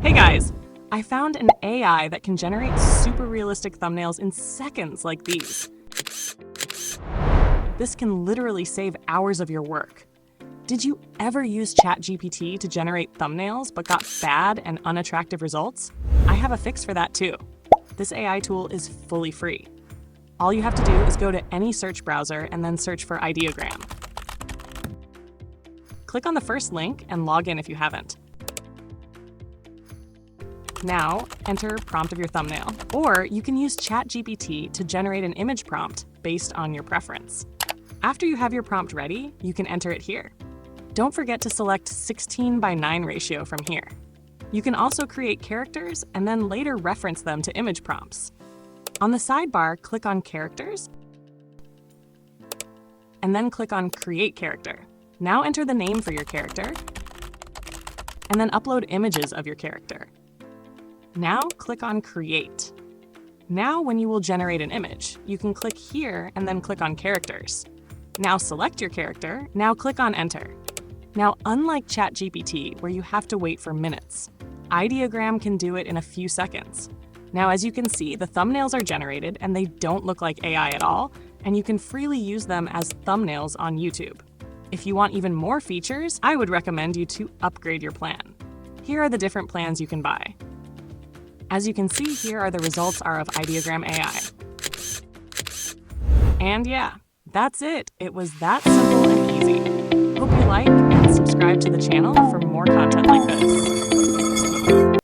Hey guys! I found an AI that can generate super realistic thumbnails in seconds like these. This can literally save hours of your work. Did you ever use ChatGPT to generate thumbnails but got bad and unattractive results? I have a fix for that too. This AI tool is fully free. All you have to do is go to any search browser and then search for Ideogram. Click on the first link and log in if you haven't. Now, enter prompt of your thumbnail, or you can use ChatGPT to generate an image prompt based on your preference. After you have your prompt ready, you can enter it here. Don't forget to select 16:9 ratio from here. You can also create characters and then later reference them to image prompts. On the sidebar, click on Characters, and then click on Create Character. Now enter the name for your character, and then upload images of your character. Now click on Create. Now when you will generate an image, you can click here and then click on Characters. Now select your character, now click on Enter. Now unlike ChatGPT, where you have to wait for minutes, Ideogram can do it in a few seconds. Now as you can see, the thumbnails are generated and they don't look like AI at all, and you can freely use them as thumbnails on YouTube. If you want even more features, I would recommend you to upgrade your plan. Here are the different plans you can buy. As you can see, here are the results of Ideogram AI. And yeah, that's it. It was that simple and easy. Hope you like and subscribe to the channel for more content like this.